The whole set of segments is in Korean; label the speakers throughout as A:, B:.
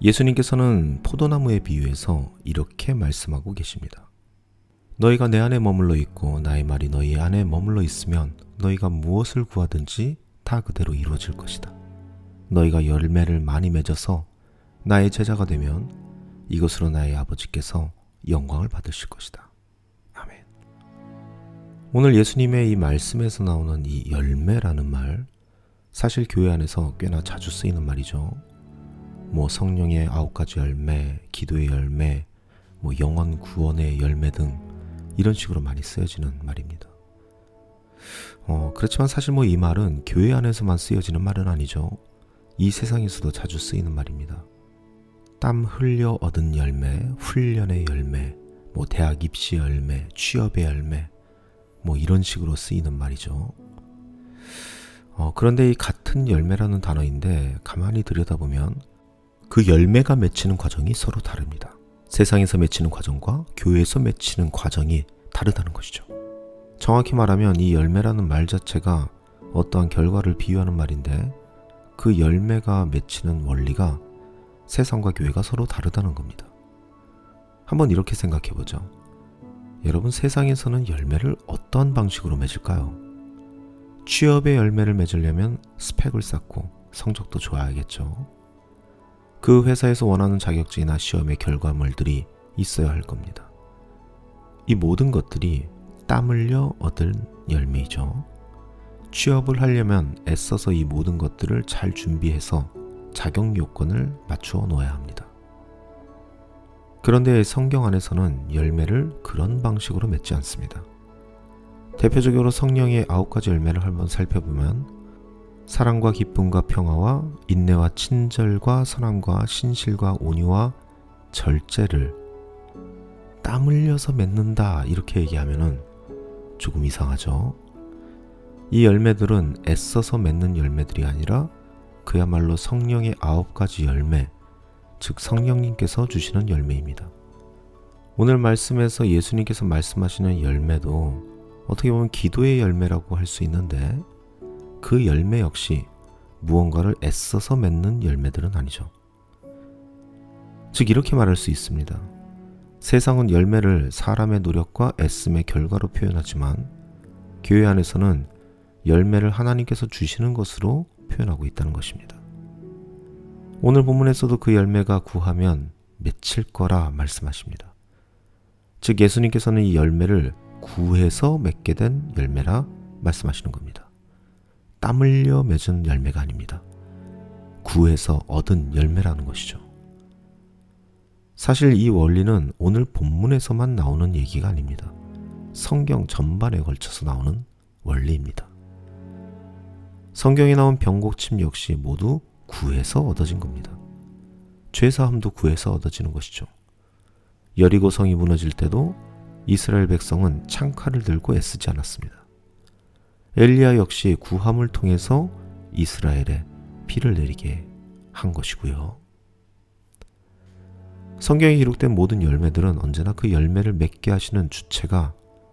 A: 예수님께서는 포도나무에 비유해서 이렇게 말씀하고 계십니다. 너희가 내 안에 머물러 있고 나의 말이 너희 안에 머물러 있으면 너희가 무엇을 구하든지 다 그대로 이루어질 것이다. 너희가 열매를 많이 맺어서 나의 제자가 되면 이것으로 나의 아버지께서 영광을 받으실 것이다. 아멘. 오늘 예수님의 이 말씀에서 나오는 이 열매라는 말, 사실 교회 안에서 꽤나 자주 쓰이는 말이죠. 성령의 9가지 열매, 기도의 열매, 영혼 구원의 열매 등 이런 식으로 많이 쓰여지는 말입니다. 그렇지만 사실 이 말은 교회 안에서만 쓰여지는 말은 아니죠. 이 세상에서도 자주 쓰이는 말입니다. 땀 흘려 얻은 열매, 훈련의 열매, 대학 입시 열매, 취업의 열매, 이런 식으로 쓰이는 말이죠. 그런데 이 같은 열매라는 단어인데 가만히 들여다보면 그 열매가 맺히는 과정이 서로 다릅니다. 세상에서 맺히는 과정과 교회에서 맺히는 과정이 다르다는 것이죠. 정확히 말하면 이 열매라는 말 자체가 어떠한 결과를 비유하는 말인데 그 열매가 맺히는 원리가 세상과 교회가 서로 다르다는 겁니다. 한번 이렇게 생각해보죠. 여러분, 세상에서는 열매를 어떤 방식으로 맺을까요? 취업의 열매를 맺으려면 스펙을 쌓고 성적도 좋아야겠죠. 그 회사에서 원하는 자격증이나 시험의 결과물들이 있어야 할 겁니다. 이 모든 것들이 땀 흘려 얻은 열매이죠. 취업을 하려면 애써서 이 모든 것들을 잘 준비해서 자격 요건을 맞추어 놓아야 합니다. 그런데 성경 안에서는 열매를 그런 방식으로 맺지 않습니다. 대표적으로 성령의 9가지 열매를 한번 살펴보면 사랑과 기쁨과 평화와 인내와 친절과 선함과 신실과 온유와 절제를 땀 흘려서 맺는다 이렇게 얘기하면은 조금 이상하죠. 이 열매들은 애써서 맺는 열매들이 아니라 그야말로 성령의 9가지 열매, 즉 성령님께서 주시는 열매입니다. 오늘 말씀에서 예수님께서 말씀하시는 열매도 어떻게 보면 기도의 열매라고 할 수 있는데 그 열매 역시 무언가를 애써서 맺는 열매들은 아니죠. 즉 이렇게 말할 수 있습니다. 세상은 열매를 사람의 노력과 애씀의 결과로 표현하지만 교회 안에서는 열매를 하나님께서 주시는 것으로 표현하고 있다는 것입니다. 오늘 본문에서도 그 열매가 구하면 맺힐 거라 말씀하십니다. 즉 예수님께서는 이 열매를 구해서 맺게 된 열매라 말씀하시는 겁니다. 땀 흘려 맺은 열매가 아닙니다. 구해서 얻은 열매라는 것이죠. 사실 이 원리는 오늘 본문에서만 나오는 얘기가 아닙니다. 성경 전반에 걸쳐서 나오는 원리입니다. 성경에 나온 병고침 역시 모두 구해서 얻어진 겁니다. 죄사함도 구해서 얻어지는 것이죠. 여리고 성이 무너질 때도 이스라엘 백성은 창칼을 들고 애쓰지 않았습니다. 엘리야 역시 구함을 통해서 이스라엘에 비를 내리게 한 것이고요. 성경에 기록된 모든 열매들은 언제나 그 열매를 맺게 하시는 주체가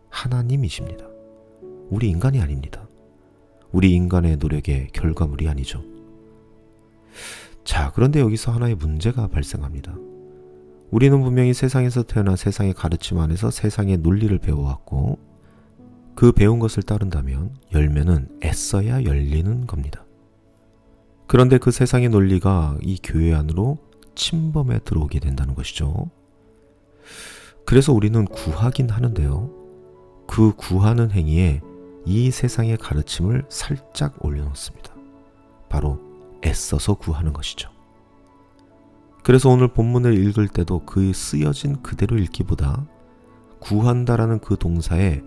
A: 하나님이십니다. 우리 인간이 아닙니다. 우리 인간의 노력의 결과물이 아니죠. 자, 그런데 여기서 하나의 문제가 발생합니다. 우리는 분명히 세상에서 태어나 세상의 가르침 안에서 세상의 논리를 배워왔고 그 배운 것을 따른다면 열매는 애써야 열리는 겁니다. 그런데 그 세상의 논리가 이 교회 안으로 침범해 들어오게 된다는 것이죠. 그래서 우리는 구하긴 하는데요. 그 구하는 행위에 이 세상의 가르침을 살짝 올려놓습니다. 바로 애써서 구하는 것이죠. 그래서 오늘 본문을 읽을 때도 그 쓰여진 그대로 읽기보다 구한다라는 그 동사에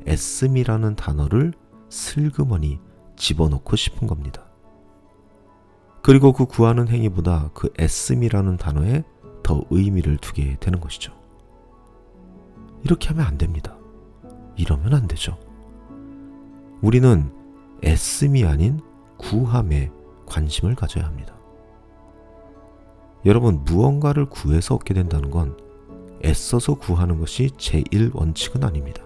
A: 애씀이라는 단어를 슬그머니 집어넣고 싶은 겁니다. 그리고 그 구하는 행위보다 그 애씀이라는 단어에 더 의미를 두게 되는 것이죠. 이렇게 하면 안 됩니다. 이러면 안 되죠. 우리는 애씀이 아닌 구함에 관심을 가져야 합니다. 여러분, 무언가를 구해서 얻게 된다는 건 애써서 구하는 것이 제1원칙은 아닙니다.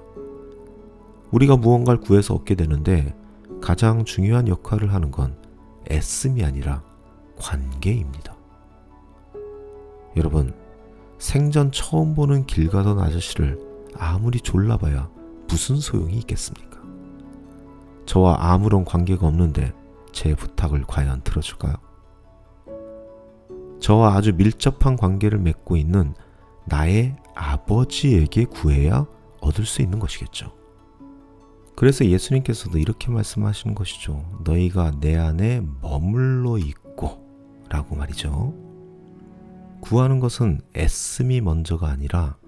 A: 우리가 무언가를 구해서 얻게 되는데 가장 중요한 역할을 하는 건 애씀이 아니라 관계입니다. 여러분, 생전 처음 보는 길 가던 아저씨를 아무리 졸라봐야 무슨 소용이 있겠습니까? 저와 아무런 관계가 없는데 제 부탁을 과연 들어줄까요? 저와 아주 밀접한 관계를 맺고 있는 나의 아버지에게 구해야 얻을 수 있는 것이겠죠. 그래서 예수님께서도 이렇게 말씀하시는 것이죠. 너희가 내 안에 머물러 있고 라고 말이죠. 구하는 것은 애씀이 먼저가 아니라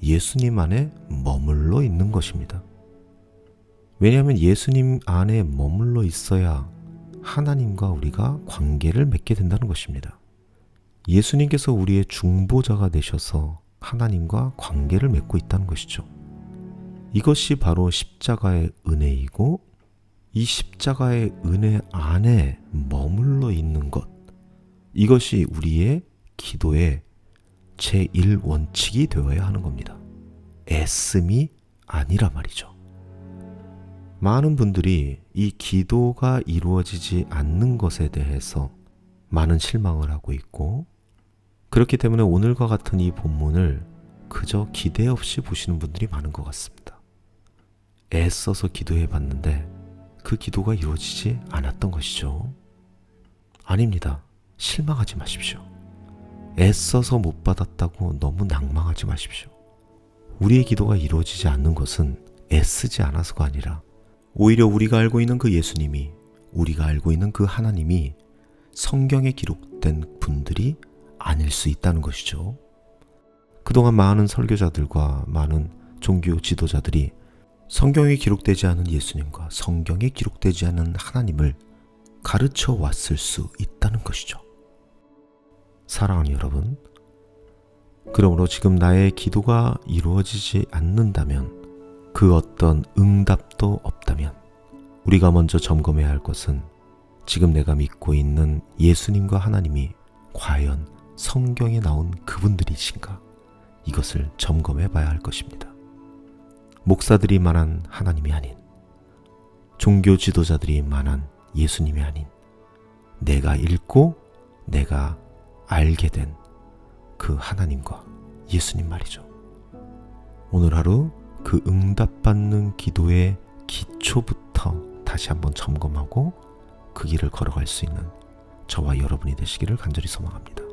A: 예수님 안에 머물러 있는 것입니다. 왜냐하면 예수님 안에 머물러 있어야 하나님과 우리가 관계를 맺게 된다는 것입니다. 예수님께서 우리의 중보자가 되셔서 하나님과 관계를 맺고 있다는 것이죠. 이것이 바로 십자가의 은혜이고 이 십자가의 은혜 안에 머물러 있는 것, 이것이 우리의 기도의 제1원칙이 되어야 하는 겁니다. 애씀이 아니라 말이죠. 많은 분들이 이 기도가 이루어지지 않는 것에 대해서 많은 실망을 하고 있고, 그렇기 때문에 오늘과 같은 이 본문을 그저 기대 없이 보시는 분들이 많은 것 같습니다. 애써서 기도해 봤는데 그 기도가 이루어지지 않았던 것이죠. 아닙니다. 실망하지 마십시오. 애써서 못 받았다고 너무 낭망하지 마십시오. 우리의 기도가 이루어지지 않는 것은 애쓰지 않아서가 아니라 오히려 우리가 알고 있는 그 예수님이, 우리가 알고 있는 그 하나님이 성경에 기록된 분들이 아닐 수 있다는 것이죠. 그동안 많은 설교자들과 많은 종교 지도자들이 성경에 기록되지 않은 예수님과 성경에 기록되지 않은 하나님을 가르쳐 왔을 수 있다는 것이죠. 사랑하는 여러분, 그러므로 지금 나의 기도가 이루어지지 않는다면, 그 어떤 응답도 없다면 우리가 먼저 점검해야 할 것은 지금 내가 믿고 있는 예수님과 하나님이 과연 성경에 나온 그분들이신가, 이것을 점검해 봐야 할 것입니다. 목사들이 말한 하나님이 아닌, 종교 지도자들이 말한 예수님이 아닌, 내가 읽고 내가 알게 된 그 하나님과 예수님 말이죠. 오늘 하루 그 응답받는 기도의 기초부터 다시 한번 점검하고 그 길을 걸어갈 수 있는 저와 여러분이 되시기를 간절히 소망합니다.